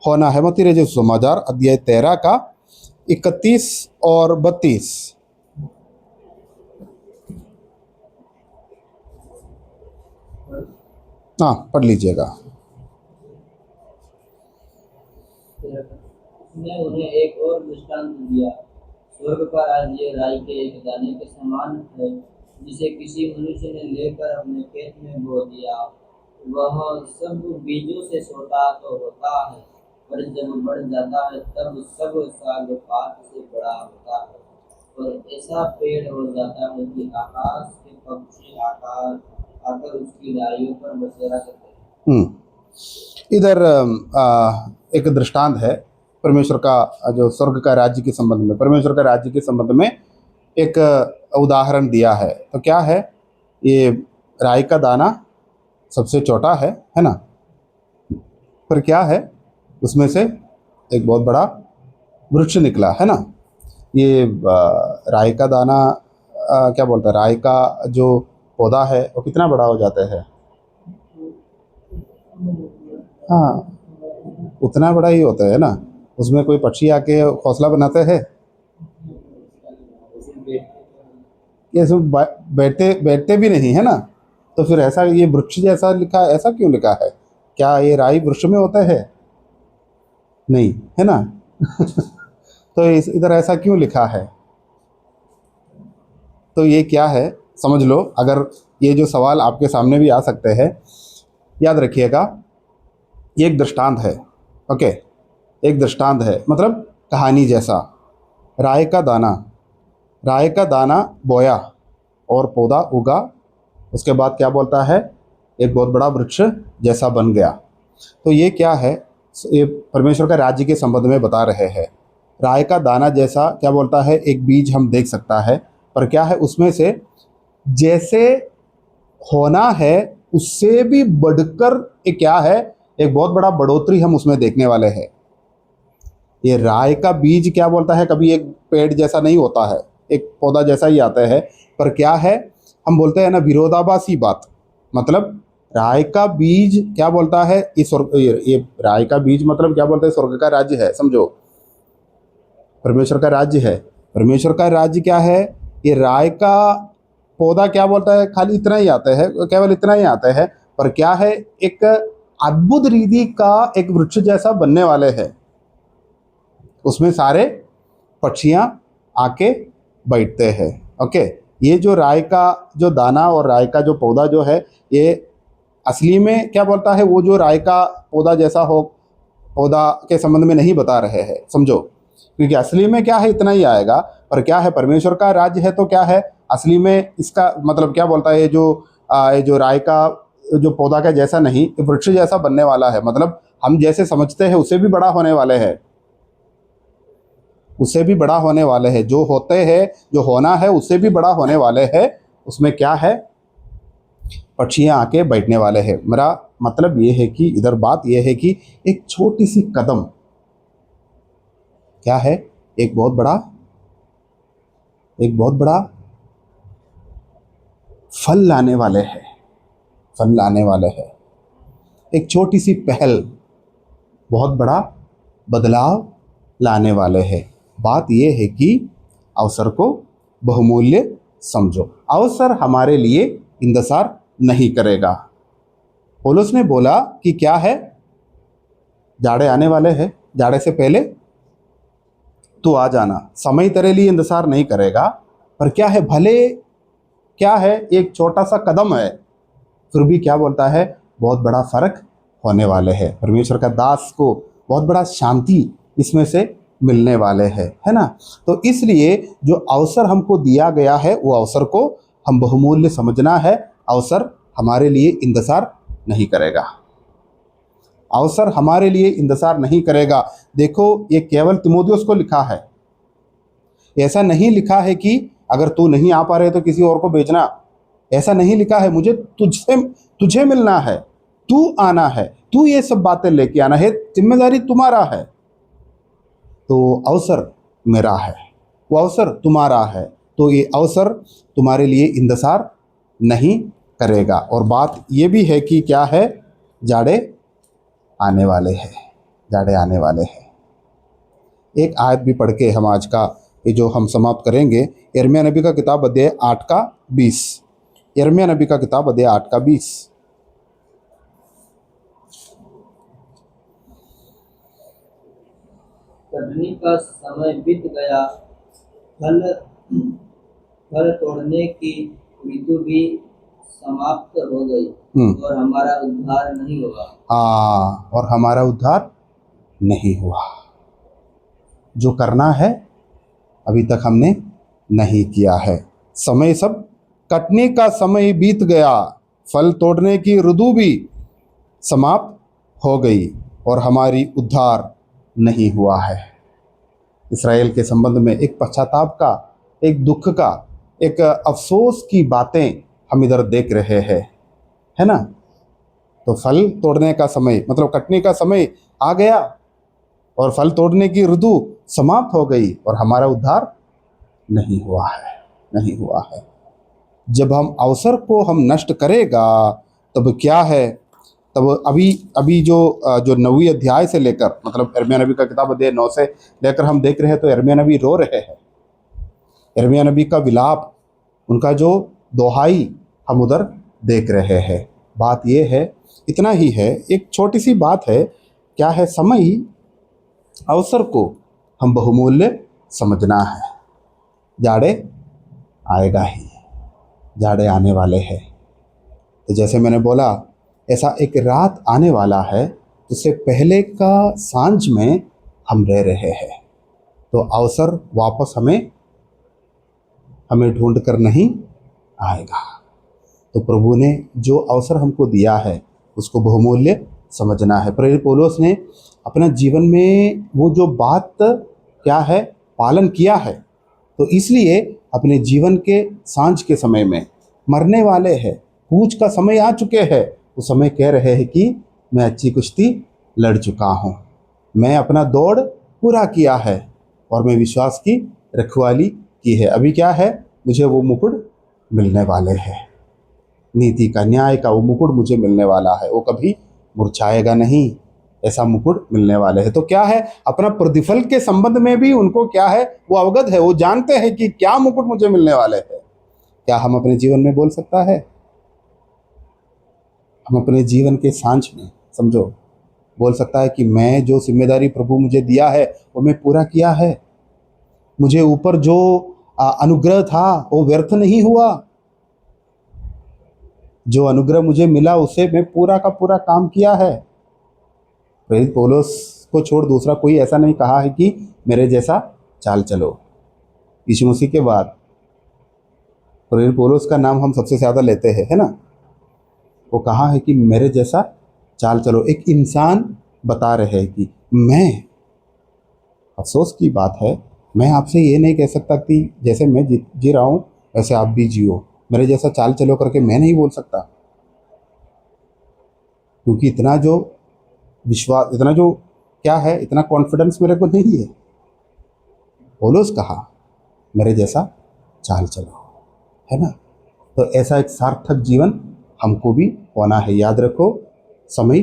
होना है। मत्ती रचित सुसमाचार अध्याय 13 का 31 और 32। हाँ, पढ़ लीजिएगा। उसने उन्हें एक और दृष्टांत दिया, स्वर्ग का राज्य राई के एक दाने के समान है, जिसे किसी मनुष्य ने लेकर अपने खेत में बो दिया। वह सब बीजों से छोटा तो होता है, पर जब बढ़ जाता है तब सब साग पात से बड़ा होता है और ऐसा पेड़ हो जाता है कि आकाश के पक्षी आकर उसकी डालियों पर बसेरा करते हैं। इधर एक दृष्टांत है परमेश्वर का, जो स्वर्ग का राज्य के संबंध में, परमेश्वर का राज्य के संबंध में एक उदाहरण दिया है। तो क्या है, ये राई का दाना सबसे छोटा है ना। पर क्या है, उसमें से एक बहुत बड़ा वृक्ष निकला, है ना। ये राई का दाना क्या बोलता है, राई का जो पौधा है वो कितना बड़ा हो जाता है, हाँ, उतना बड़ा ही होता है ना। उसमें कोई पक्षी आके घोंसला बनाते हैं, ये सब बैठते बैठते भी नहीं, है ना। तो फिर ऐसा ये वृक्ष जैसा लिखा है, ऐसा क्यों लिखा है, क्या ये राई वृक्ष में होता है, नहीं, है ना। तो इधर ऐसा क्यों लिखा है, तो ये क्या है, समझ लो। अगर ये जो सवाल आपके सामने भी आ सकते हैं, याद रखिएगा, ये एक दृष्टांत है, ओके। एक दृष्टांत है, मतलब कहानी जैसा। राय का दाना बोया और पौधा उगा, उसके बाद क्या बोलता है, एक बहुत बड़ा वृक्ष जैसा बन गया। तो ये क्या है, ये परमेश्वर का राज्य के संबंध में बता रहे हैं। राय का दाना जैसा क्या बोलता है, एक बीज हम देख सकता है, पर क्या है, उसमें से जैसे होना है उससे भी बढ़कर एक क्या है, एक बहुत बड़ा बढ़ोतरी हम उसमें देखने वाले हैं। ये राय का बीज क्या बोलता है, कभी एक पेड़ जैसा नहीं होता है, एक पौधा जैसा ही आता है, पर क्या है, हम बोलते हैं ना विरोधाभासी बात। मतलब राय का बीज क्या बोलता है, ये स्वर्ग, ये राय का बीज मतलब क्या बोलता है, स्वर्ग का राज्य है, समझो, परमेश्वर का राज्य है। परमेश्वर का राज्य क्या है, ये राय का पौधा क्या बोलता है, खाली इतना ही आता है, केवल इतना ही आता है, पर क्या है, एक अद्भुत रीति का एक वृक्ष जैसा बनने वाले है। उसमें सारे पक्षियां आके बैठते हैं। ओके, ये जो राय का जो दाना और राय का जो पौधा जो है, ये असली में क्या बोलता है, वो जो राय का पौधा जैसा हो, पौधा के संबंध में नहीं बता रहे हैं, समझो, क्योंकि असली में क्या है इतना ही आएगा। पर क्या है, परमेश्वर का राज्य है तो क्या है, असली में इसका मतलब क्या बोलता है, ये जो राय का जो पौधा का जैसा नहीं, वृक्ष जैसा बनने वाला है। मतलब हम जैसे समझते हैं उससे भी बड़ा होने वाले हैं, उससे भी बड़ा होने वाले हैं, जो होते हैं, जो होना है उससे भी बड़ा होने वाले हैं। उसमें क्या है, पक्षियाँ आके बैठने वाले हैं। मेरा मतलब ये है कि इधर बात ये है कि एक छोटी सी कदम क्या है, एक बहुत बड़ा फल लाने वाले हैं, फल लाने वाले हैं। एक छोटी सी पहल बहुत बड़ा बदलाव लाने वाले हैं। बात यह है कि अवसर को बहुमूल्य समझो। अवसर हमारे लिए इंतजार नहीं करेगा। पौलुस ने बोला कि क्या है, जाड़े आने वाले हैं, जाड़े से पहले तू आ जाना। समय तेरे लिए इंतजार नहीं करेगा, पर क्या है, भले क्या है, एक छोटा सा कदम है, फिर भी क्या बोलता है, बहुत बड़ा फर्क होने वाले हैं। परमेश्वर का दास को बहुत बड़ा शांति इसमें से मिलने वाले हैं, है ना। तो इसलिए जो अवसर हमको दिया गया है, वो अवसर को हम बहुमूल्य समझना है। अवसर हमारे लिए इंतजार नहीं करेगा, अवसर हमारे लिए इंतजार नहीं करेगा। देखो, ये केवल तीमुथियुस को लिखा है, ऐसा नहीं लिखा है कि अगर तू नहीं आ पा रहे तो किसी और को भेजना, ऐसा नहीं लिखा है। मुझे तुझे मिलना है, तू आना है, तू ये सब बातें लेके आना है, जिम्मेदारी तुम्हारा है। तो अवसर मेरा है, वो अवसर तुम्हारा है, तो ये अवसर तुम्हारे लिए इंतजार नहीं करेगा। और बात ये भी है कि क्या है, जाड़े आने वाले हैं, जाड़े आने वाले हैं। एक आयत भी पढ़ के हम आज का ये जो हम समाप्त करेंगे, यिर्मयाह नबी का किताब अध्याय 8 का 20। यिर्मयाह नबी का किताब अध्याय 8 का 20। कटनी का समय बीत गया, फल फल तोड़ने की ऋतु भी समाप्त हो गई, और हमारा उद्धार नहीं हुआ। हाँ, और हमारा उद्धार नहीं हुआ। जो करना है अभी तक हमने नहीं किया है। समय सब कटने का समय बीत गया, फल तोड़ने की ऋतु भी समाप्त हो गई, और हमारी उद्धार नहीं हुआ है। इस्राएल के संबंध में एक पश्चाताप का, एक दुख का, एक अफसोस की बातें हम इधर देख रहे हैं, है ना। तो फल तोड़ने का समय मतलब कटने का समय आ गया, और फल तोड़ने की ऋतु समाप्त हो गई, और हमारा उद्धार नहीं हुआ है, नहीं हुआ है। जब हम अवसर को हम नष्ट करेगा, तब क्या है, तब अभी जो 9वीं अध्याय से लेकर, मतलब यिर्मयाह नबी का किताब अध्याय 9 से लेकर हम देख रहे हैं, तो यिर्मयाह नबी रो रहे हैं। यिर्मयाह नबी का विलाप, उनका जो दोहाई हम उधर देख रहे हैं। बात ये है, इतना ही है, एक छोटी सी बात है, क्या है, समय अवसर को हम बहुमूल्य समझना है। जाड़े आएगा ही, जाड़े आने वाले हैं। तो जैसे मैंने बोला, ऐसा एक रात आने वाला है, उससे पहले का सांझ में हम रह रहे हैं। तो अवसर वापस हमें ढूंढ कर नहीं आएगा। तो प्रभु ने जो अवसर हमको दिया है, उसको बहुमूल्य समझना है। प्रेरित पौलुस ने अपना जीवन में वो जो बात क्या है, पालन किया है। तो इसलिए अपने जीवन के सांझ के समय में मरने वाले हैं, कूच का समय आ चुके हैं, उस समय कह रहे हैं कि मैं अच्छी कुश्ती लड़ चुका हूँ, मैं अपना दौड़ पूरा किया है और मैं विश्वास की रखवाली की है। अभी क्या है, मुझे वो मुकुट मिलने वाले हैं। नीति का, न्याय का वो मुकुट मुझे मिलने वाला है, वो कभी मुरझाएगा नहीं, ऐसा मुकुट मिलने वाले हैं। तो क्या है, अपना प्रतिफल के संबंध में भी उनको क्या है, वो अवगत है, वो जानते हैं कि क्या मुकुट मुझे मिलने वाले हैं। क्या हम अपने जीवन में बोल सकता है? हम अपने जीवन के सांझ में समझो बोल सकता है कि मैं जो जिम्मेदारी प्रभु मुझे दिया है वो मैं पूरा किया है। मुझे ऊपर जो अनुग्रह था वो व्यर्थ नहीं हुआ। जो अनुग्रह मुझे मिला उसे मैं पूरा का पूरा काम किया है। प्रेरित पौलुस को छोड़ दूसरा कोई ऐसा नहीं कहा है कि मेरे जैसा चाल चलो। यीशु मसीह के बाद प्रेरित पौलुस का नाम हम सबसे ज़्यादा लेते हैं, है ना। वो कहा है कि मेरे जैसा चाल चलो। एक इंसान बता रहे हैं कि मैं, अफसोस की बात है, मैं आपसे ये नहीं कह सकता कि जैसे मैं जी रहा हूँ वैसे आप भी जियो, मेरे जैसा चाल चलो करके मैं नहीं बोल सकता, क्योंकि इतना जो विश्वास, इतना जो क्या है, इतना कॉन्फिडेंस मेरे को नहीं है। पौलुस कहा मेरे जैसा चाल चलो, है ना। तो ऐसा एक सार्थक जीवन हमको भी होना है। याद रखो, समय,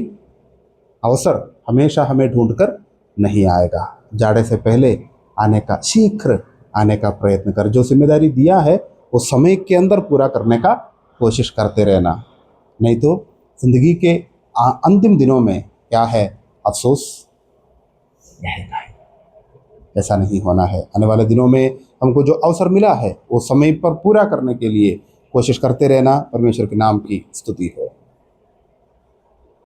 अवसर हमेशा हमें ढूंढकर नहीं आएगा। जाड़े से पहले आने का, शीघ्र आने का प्रयत्न कर। जो जिम्मेदारी दिया है वो समय के अंदर पूरा करने का कोशिश करते रहना, नहीं तो जिंदगी के अंतिम दिनों में क्या है, अफसोस रहेगा। ऐसा नहीं होना है। आने वाले दिनों में हमको जो अवसर मिला है वो समय पर पूरा करने के लिए कोशिश करते रहना। परमेश्वर के नाम की स्तुति हो।